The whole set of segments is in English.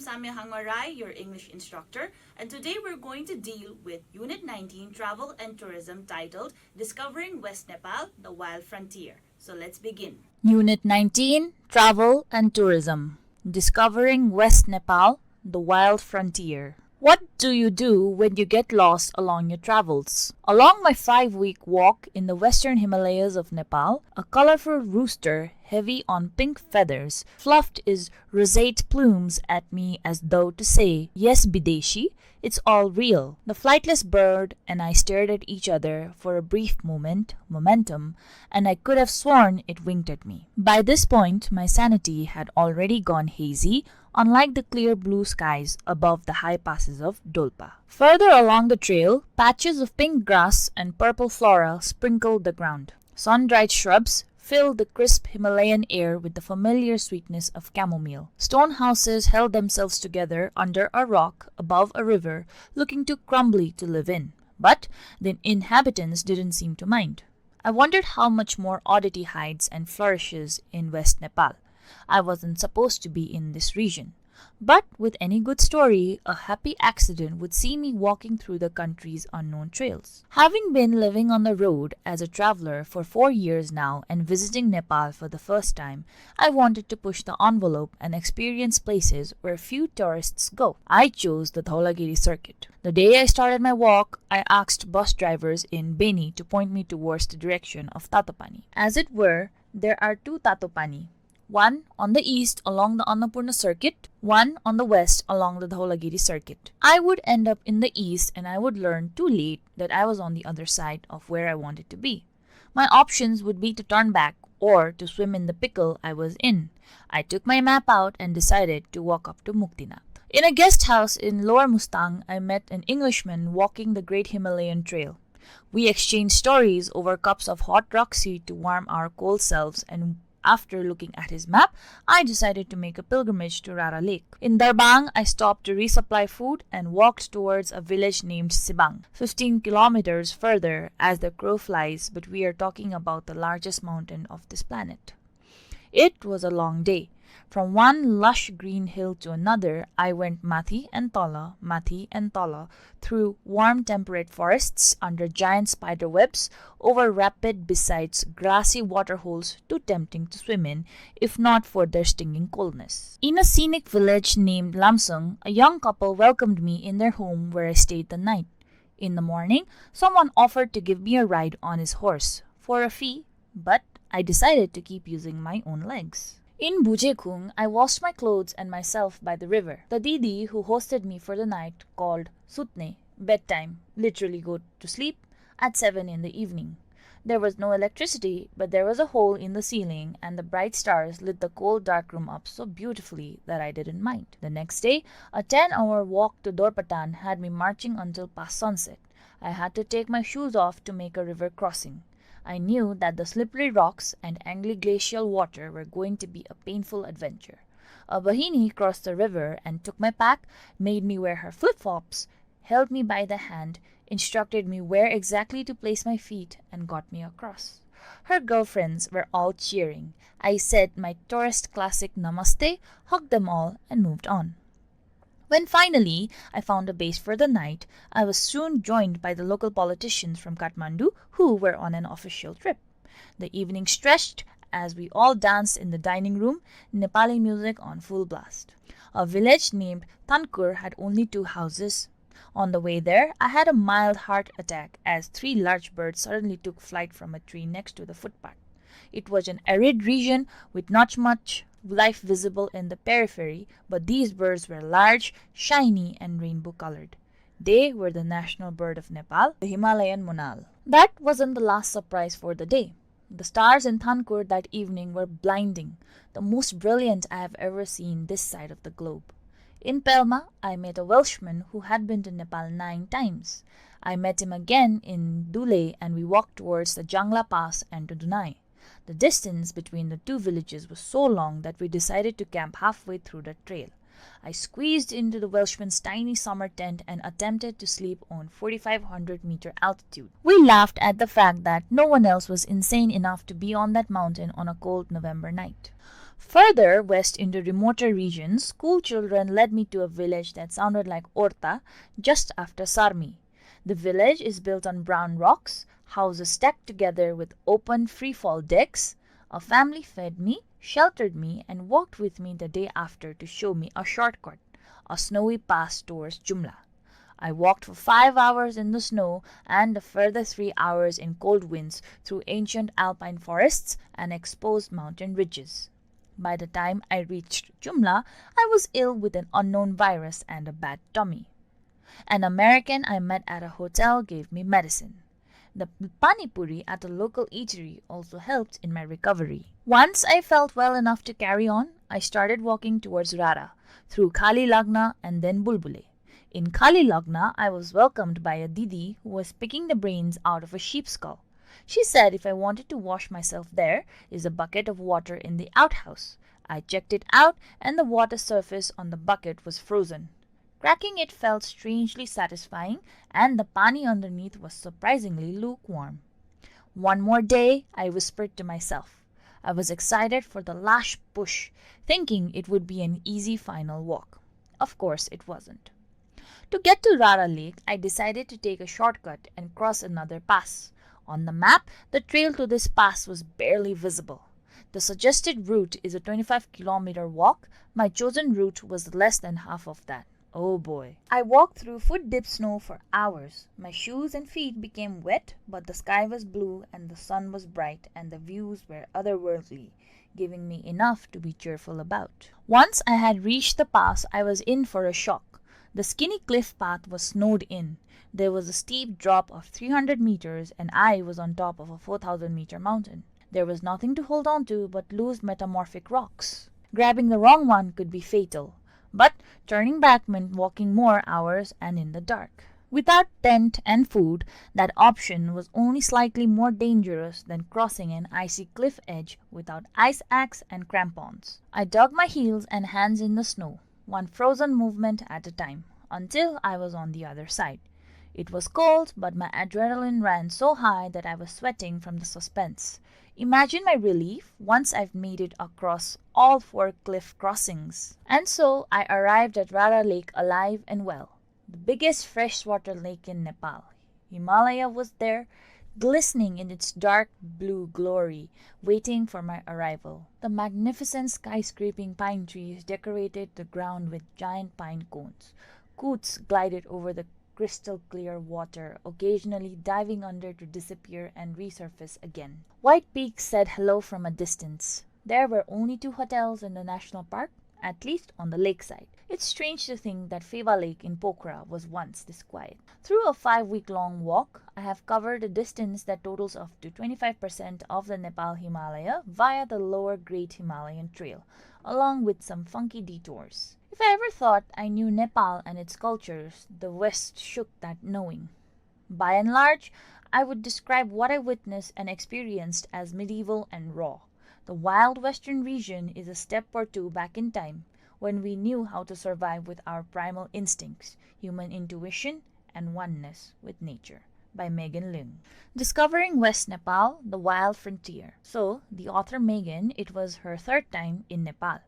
Samyo H Rai, your English instructor, and today we're going to deal with Unit 19 Travel and Tourism titled Discovering West Nepal, the Wild Frontier. So let's begin. Unit 19 Travel and Tourism Discovering West Nepal, the Wild Frontier. What do you do when you get lost along your travels? Along my 5-week walk in the western Himalayas of Nepal, a colorful rooster, heavy on pink feathers, fluffed his roseate plumes at me as though to say, "Yes, Bideshi, it's all real." The flightless bird and I stared at each other for a brief momentum, and I could have sworn it winked at me. By this point, my sanity had already gone hazy, unlike the clear blue skies above the high passes of Dolpa. Further along the trail, patches of pink grass and purple flora sprinkled the ground. Sun-dried shrubs filled the crisp Himalayan air with the familiar sweetness of chamomile. Stone houses held themselves together under a rock above a river, looking too crumbly to live in. But the inhabitants didn't seem to mind. I wondered how much more oddity hides and flourishes in West Nepal. I wasn't supposed to be in this region. But with any good story, a happy accident would see me walking through the country's unknown trails. Having been living on the road as a traveler for 4 years now and visiting Nepal for the first time, I wanted to push the envelope and experience places where few tourists go. I chose the Dhaulagiri circuit. The day I started my walk, I asked bus drivers in Beni to point me towards the direction of Tatopani. As it were, there are two Tatopani. One on the east along the Annapurna circuit, one on the west along the Dhaulagiri circuit. I would end up in the east and I would learn too late that I was on the other side of where I wanted to be. My options would be to turn back or to swim in the pickle I was in. I took my map out and decided to walk up to Muktinath. In a guest house in Lower Mustang, I met an Englishman walking the Great Himalayan Trail. We exchanged stories over cups of hot Roxy to warm our cold selves, and after looking at his map, I decided to make a pilgrimage to Rara Lake. In Darbang, I stopped to resupply food and walked towards a village named Sibang, 15 kilometers further as the crow flies, but we are talking about the largest mountain of this planet. It was a long day. From one lush green hill to another, I went Mathi and Tala, through warm temperate forests, under giant spider webs, over rapid besides grassy waterholes too tempting to swim in, if not for their stinging coldness. In a scenic village named Lamsung, a young couple welcomed me in their home where I stayed the night. In the morning, someone offered to give me a ride on his horse, for a fee, but I decided to keep using my own legs. In Bujekung, I washed my clothes and myself by the river. The Didi who hosted me for the night called Sutne, bedtime, literally go to sleep, at 7 in the evening. There was no electricity, but there was a hole in the ceiling and the bright stars lit the cold dark room up so beautifully that I didn't mind. The next day, a 10-hour walk to Dorpatan had me marching until past sunset. I had to take my shoes off to make a river crossing. I knew that the slippery rocks and angry glacial water were going to be a painful adventure. A Bahini crossed the river and took my pack, made me wear her flip-flops, held me by the hand, instructed me where exactly to place my feet, and got me across. Her girlfriends were all cheering. I said my tourist classic namaste, hugged them all, and moved on. When finally I found a base for the night, I was soon joined by the local politicians from Kathmandu who were on an official trip. The evening stretched as we all danced in the dining room, Nepali music on full blast. A village named Thankur had only 2 houses. On the way there, I had a mild heart attack as 3 large birds suddenly took flight from a tree next to the footpath. It was an arid region with not much life visible in the periphery, but these birds were large, shiny, and rainbow-colored. They were the national bird of Nepal, the Himalayan monal. That wasn't the last surprise for the day. The stars in Thankur that evening were blinding, the most brilliant I have ever seen this side of the globe. In Pelma, I met a Welshman who had been to Nepal 9 times. I met him again in Dule and we walked towards the Jangla Pass and to Dunai. The distance between the 2 villages was so long that we decided to camp halfway through the trail. I squeezed into the Welshman's tiny summer tent and attempted to sleep on 4,500-meter altitude. We laughed at the fact that no one else was insane enough to be on that mountain on a cold November night. Further west into remoter regions, school children led me to a village that sounded like Orta just after Sarmi. The village is built on brown rocks, houses stacked together with open free-fall decks. A family fed me, sheltered me, and walked with me the day after to show me a shortcut, a snowy pass towards Jumla. I walked for 5 hours in the snow and a further 3 hours in cold winds through ancient alpine forests and exposed mountain ridges. By the time I reached Jumla, I was ill with an unknown virus and a bad tummy. An American I met at a hotel gave me medicine. The pani puri at a local eatery also helped in my recovery. Once I felt well enough to carry on, I started walking towards Rara, through Kali Lagna and then Bulbule. In Kali Lagna, I was welcomed by a Didi who was picking the brains out of a sheep's skull. She said if I wanted to wash myself there is a bucket of water in the outhouse. I checked it out and the water surface on the bucket was frozen. Cracking it felt strangely satisfying and the pani underneath was surprisingly lukewarm. One more day, I whispered to myself. I was excited for the last push, thinking it would be an easy final walk. Of course it wasn't. To get to Rara Lake, I decided to take a shortcut and cross another pass. On the map, the trail to this pass was barely visible. The suggested route is a 25-kilometer walk. My chosen route was less than half of that. Oh boy. I walked through foot-deep snow for hours. My shoes and feet became wet, but the sky was blue and the sun was bright and the views were otherworldly, giving me enough to be cheerful about. Once I had reached the pass, I was in for a shock. The skinny cliff path was snowed in. There was a steep drop of 300 meters and I was on top of a 4,000-meter mountain. There was nothing to hold on to but loose metamorphic rocks. Grabbing the wrong one could be fatal. But turning back meant walking more hours and in the dark. Without tent and food, that option was only slightly more dangerous than crossing an icy cliff edge without ice axe and crampons. I dug my heels and hands in the snow, one frozen movement at a time, until I was on the other side. It was cold, but my adrenaline ran so high that I was sweating from the suspense. Imagine my relief once I've made it across all 4 cliff crossings. And so I arrived at Rara Lake alive and well, the biggest freshwater lake in Nepal. Himalaya was there, glistening in its dark blue glory, waiting for my arrival. The magnificent skyscraping pine trees decorated the ground with giant pine cones. Coots glided over the crystal clear water, occasionally diving under to disappear and resurface again. White peaks said hello from a distance. There were only 2 hotels in the national park, at least on the lakeside. It's strange to think that Feva Lake in Pokhara was once this quiet. Through a 5-week-long walk, I have covered a distance that totals up to 25% of the Nepal Himalaya via the lower Great Himalayan Trail, along with some funky detours. If I ever thought I knew Nepal and its cultures, the West shook that knowing. By and large, I would describe what I witnessed and experienced as medieval and raw. The wild western region is a step or 2 back in time, when we knew how to survive with our primal instincts, human intuition, and oneness with nature. By Megan Lim. Discovering West Nepal, the Wild Frontier. So, the author Megan, it was her 3rd time in Nepal.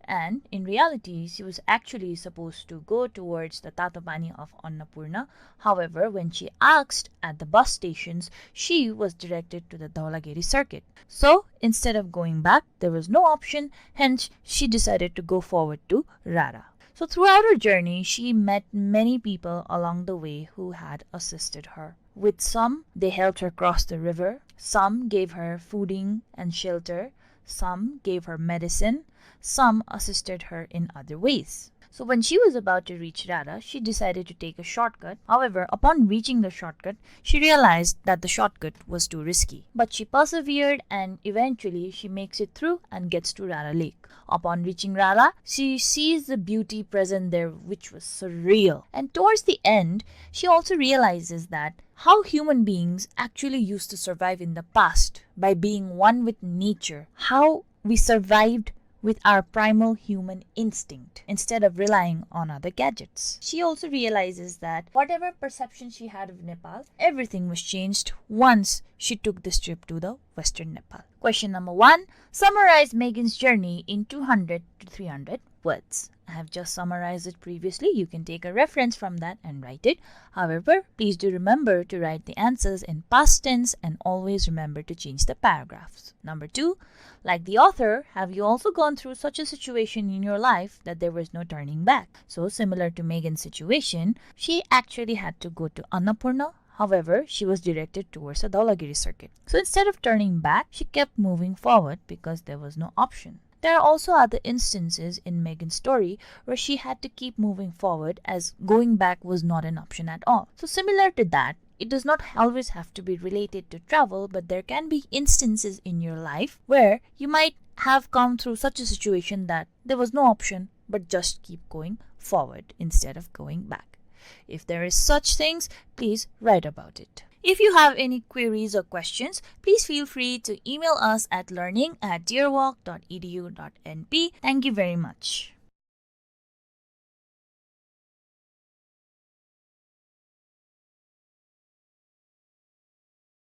And in reality, she was actually supposed to go towards the Tatopani of Annapurna. However, when she asked at the bus stations, she was directed to the Dhaulagiri circuit. So, instead of going back, there was no option, hence she decided to go forward to Rara. So throughout her journey, she met many people along the way who had assisted her. With some, they helped her cross the river. Some gave her fooding and shelter. Some gave her medicine. Some assisted her in other ways. So when she was about to reach Rara, she decided to take a shortcut. However, upon reaching the shortcut, she realized that the shortcut was too risky. But she persevered and eventually she makes it through and gets to Rara Lake. Upon reaching Rara, she sees the beauty present there which was surreal. And towards the end, she also realizes that how human beings actually used to survive in the past by being one with nature. How we survived with our primal human instinct instead of relying on other gadgets. She also realizes that whatever perception she had of Nepal, everything was changed once she took this trip to the Western Nepal. Question number 1. Summarize Megan's journey in 200 to 300 words. I have just summarized it previously. You can take a reference from that and write it. However, please do remember to write the answers in past tense and always remember to change the paragraphs. Number 2, like the author, have you also gone through such a situation in your life that there was no turning back? So similar to Megan's situation, she actually had to go to Annapurna. However, she was directed towards the Dhaulagiri circuit. So instead of turning back, she kept moving forward because there was no option. There are also other instances in Megan's story where she had to keep moving forward as going back was not an option at all. So similar to that, it does not always have to be related to travel, but there can be instances in your life where you might have come through such a situation that there was no option but just keep going forward instead of going back. If there is such things, please write about it. If you have any queries or questions, please feel free to email us at learning@dearwalk.edu.np. Thank you very much.